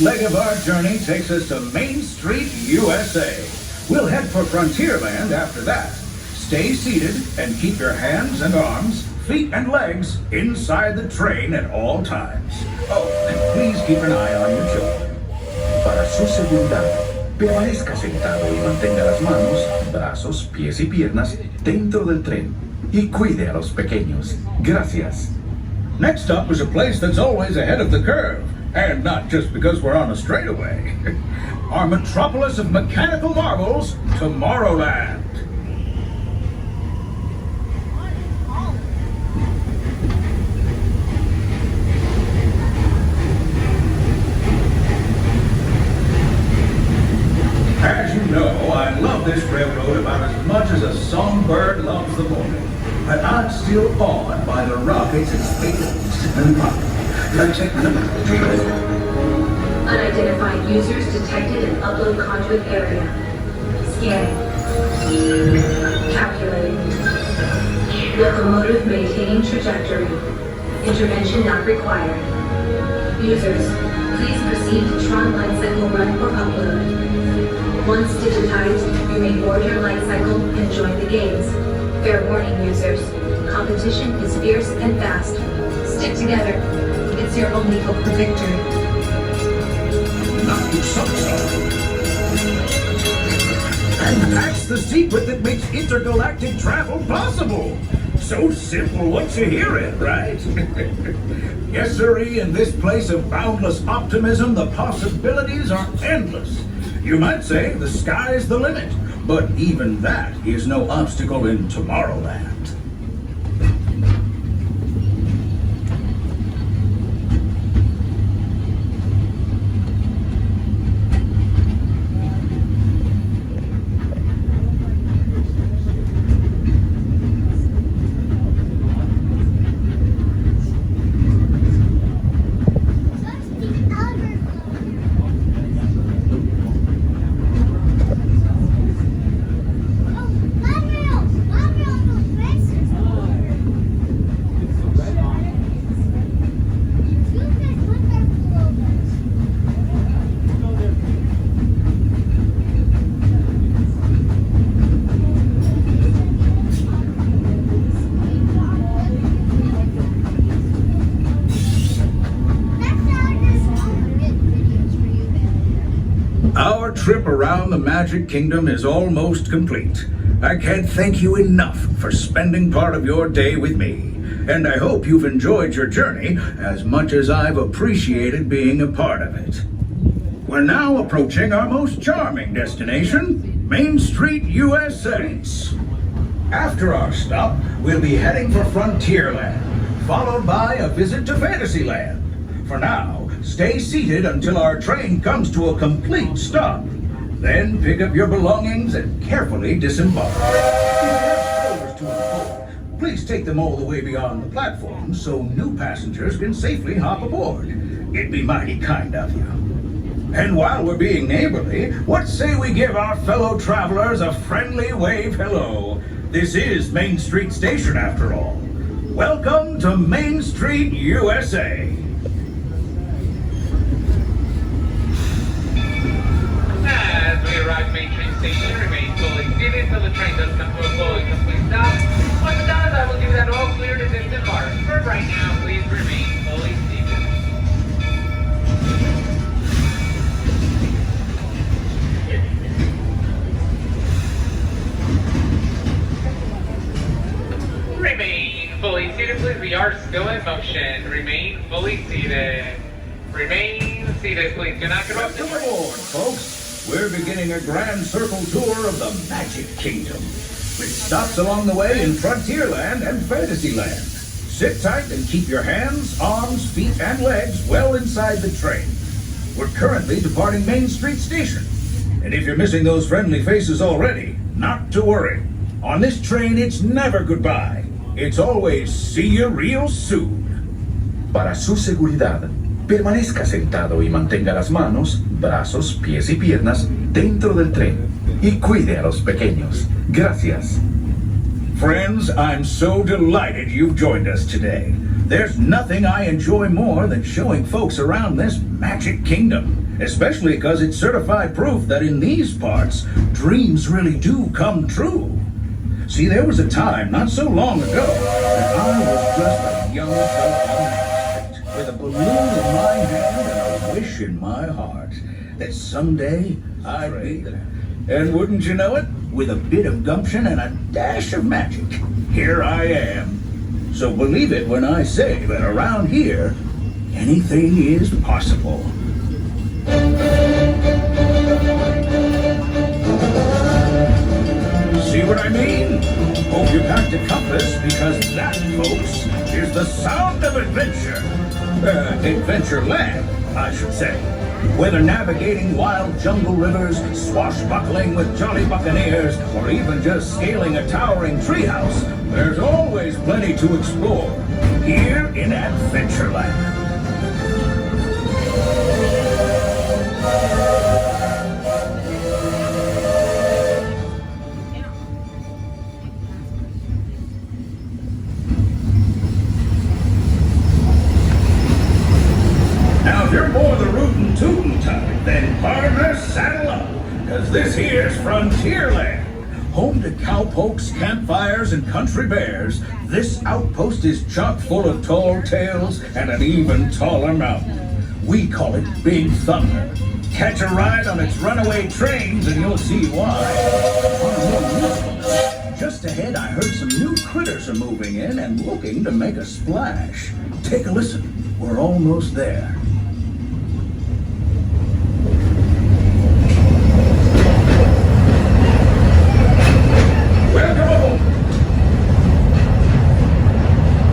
leg of our journey takes us to Main Street, USA. We'll head for Frontierland after that. Stay seated and keep your hands and arms, feet and legs inside the train at all times. Oh, and please keep an eye on your children. Para su seguridad, permanezca sentado y mantenga las manos, brazos, pies y piernas dentro del tren. Y cuide a los pequeños. Gracias. Next up is a place that's always ahead of the curve. And not just because we're on a straightaway. Our metropolis of mechanical marvels, Tomorrowland. As you know, I love this railroad about as much as a songbird loves the morning. But I'm still awed by the rockets and space and pop. Let's check them out. Unidentified users detected in upload conduit area. Scanning. Calculating. Locomotive maintaining trajectory. Intervention not required. Users, please proceed to Tron light cycle run or upload. Once digitized, you may board your light cycle and join the games. Fair warning, users. Competition is fierce and fast. Stick together. It's your only hope for victory. Not you so. And that's the secret that makes intergalactic travel possible. So simple once you hear it, right? Yes, sirree, in this place of boundless optimism, the possibilities are endless. You might say the sky's the limit, but even that is no obstacle in Tomorrowland. Our trip around the Magic Kingdom is almost complete. I can't thank you enough for spending part of your day with me. And I hope you've enjoyed your journey as much as I've appreciated being a part of it. We're now approaching our most charming destination, Main Street, USA. After our stop, we'll be heading for Frontierland, followed by a visit to Fantasyland. For now, stay seated until our train comes to a complete stop. Then pick up your belongings and carefully disembark. If you have strollers to unfold, please take them all the way beyond the platform so new passengers can safely hop aboard. It'd be mighty kind of you. And while we're being neighborly, what say we give our fellow travelers a friendly wave hello? This is Main Street Station after all. Welcome to Main Street, USA. As we arrive Main Street Station, remain fully seated until the train does come to a fully complete stop. Once it does, I will give that all clear to disembark. For right now, please remain fully seated. Remain fully seated, please. We are still in motion. Remain fully seated. Remain seated, please. Do not get off the Welcome aboard, folks. We're beginning a grand circle tour of the Magic Kingdom, with stops along the way in Frontierland and Fantasyland. Sit tight and keep your hands, arms, feet, and legs well inside the train. We're currently departing Main Street Station. And if you're missing those friendly faces already, not to worry. On this train, it's never goodbye. It's always see you real soon. Para su seguridad, permanezca sentado y mantenga las manos, brazos, pies y piernas dentro del tren. Y cuide a los pequeños. Gracias. Friends, I'm so delighted you've joined us today. There's nothing I enjoy more than showing folks around this Magic Kingdom. especially because it's certified proof that in these parts, dreams really do come true. See, there was a time not so long ago that I was just a young fella on the street with a balloon in my hand and a wish in my heart that someday I'd be there. And wouldn't you know it, with a bit of gumption and a dash of magic, here I am. So believe it when I say that around here, anything is possible. See what I mean? Hope you got the compass, because that, folks, is the sound of adventure. Adventureland, I should say. Whether navigating wild jungle rivers, swashbuckling with jolly buccaneers, or even just scaling a towering treehouse, there's always plenty to explore here in Adventureland. Now, if you're more the rootin' tootin' type, then partner, saddle up, because this here's Frontierland. Home to cowpokes, campfires, and country bears, this outpost is chock full of tall tales and an even taller mountain. We call it Big Thunder. Catch a ride on its runaway trains and you'll see why. Just ahead, I heard some new critters are moving in and looking to make a splash. Take a listen. We're almost there.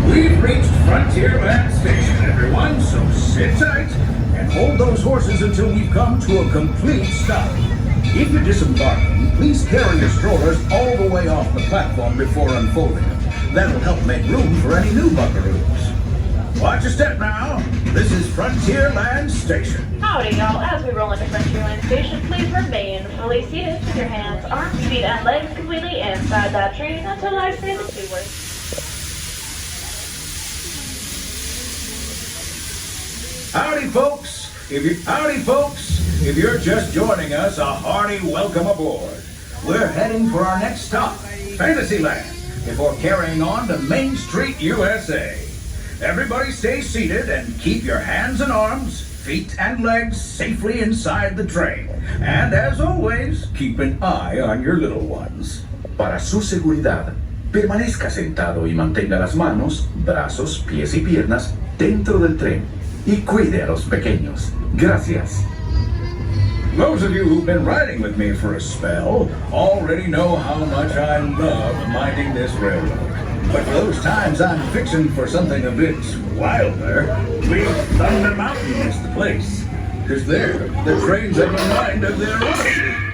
We've reached Frontierland Station, everyone, so sit tight and hold those horses until we've come to a complete stop. If you're disembarking, please carry your strollers all the way off the platform before unfolding them. That'll help make room for any new buckaroos. Watch your step now. This is Frontierland Station. Howdy, y'all. As we roll into Frontierland Station, please remain fully seated with your hands, arms, feet, and legs completely inside that train until I say the two words. Howdy, folks. If you're just joining us, a hearty welcome aboard. We're heading for our next stop, Fantasyland, before carrying on to Main Street, USA. Everybody stay seated and keep your hands and arms, feet and legs safely inside the train. And as always, keep an eye on your little ones. Para su seguridad, permanezca sentado y mantenga las manos, brazos, pies y piernas dentro del tren. Y cuide a los pequeños. Gracias. Those of you who've been riding with me for a spell already know how much I love minding this railroad. But for those times I'm fixing for something a bit wilder, Big Thunder Mountain is the place. Because there, the trains have a mind of their own.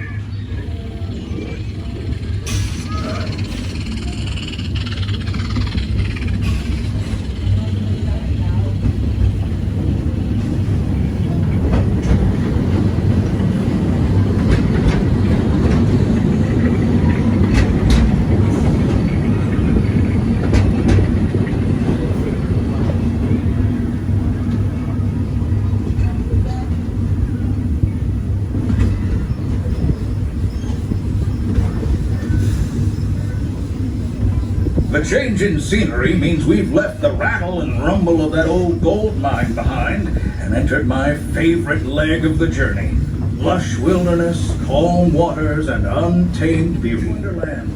The change in scenery means we've left the rattle and rumble of that old gold mine behind and entered my favorite leg of the journey. Lush wilderness, calm waters, and untamed beauty. Wonderland.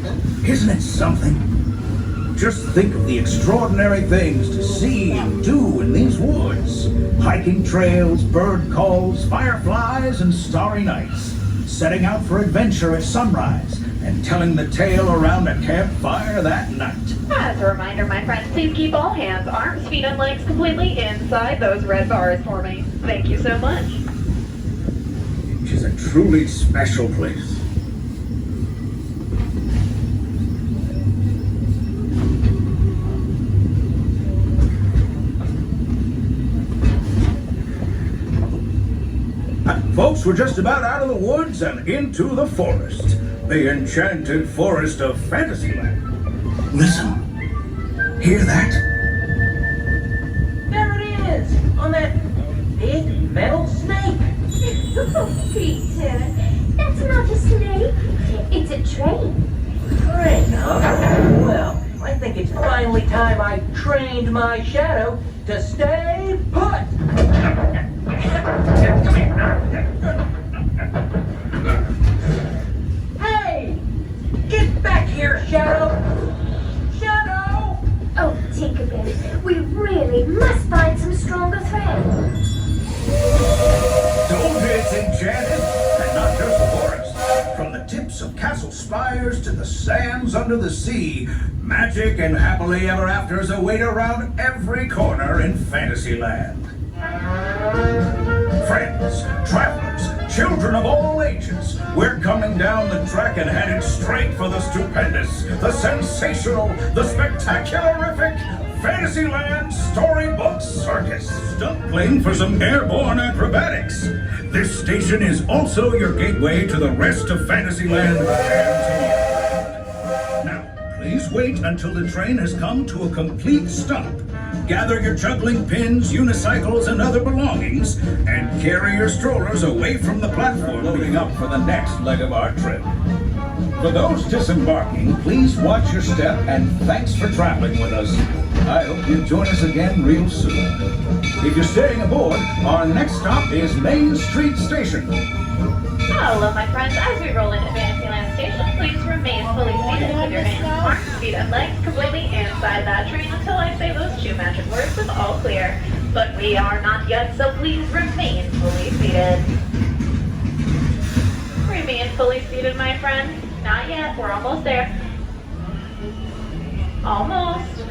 Isn't it something? Just think of the extraordinary things to see and do in these woods. Hiking trails, bird calls, fireflies, and starry nights. Setting out for adventure at sunrise and telling the tale around a campfire that night. As a reminder, my friends, please keep all hands, arms, feet, and legs completely inside those red bars for me. Thank you so much. It is a truly special place. Folks, we're just about out of the woods and into the forest. The enchanted forest of Fantasyland. Listen. Hear that? There it is! On that big metal snake! Peter, that's not a snake. It's a train. Train, huh? Well, I think it's finally time I trained my shadow to stay put. Hey! Get back here, Shadow! Shadow! Oh, Tinkerbell, we really must find some stronger thread. Told you it's enchanted, and not just the forest. From the tips of castle spires to the sands under the sea, magic and happily ever afters await around every corner in Fantasyland. Friends, travelers, children of all ages, we're coming down the track and headed straight for the stupendous, the sensational, the spectacularific Fantasyland Storybook Circus. Stunt playing for some airborne acrobatics. This station is also your gateway to the rest of Fantasyland and to Now, please wait until the train has come to a complete stop. Gather your juggling pins, unicycles, and other belongings, and carry your strollers away from the platform leading up for the next leg of our trip. For those disembarking, please watch your step, and thanks for traveling with us. I hope you join us again real soon. If you're staying aboard, our next stop is Main Street Station. Hello, my friends. As we roll into Fantasyland Station, please remain fully seated with your hands, arms, feet, and legs completely inside that train until I say those two magic words of all clear. But we are not yet, so please remain fully seated. Remain fully seated, my friends. Not yet. We're almost there. Almost.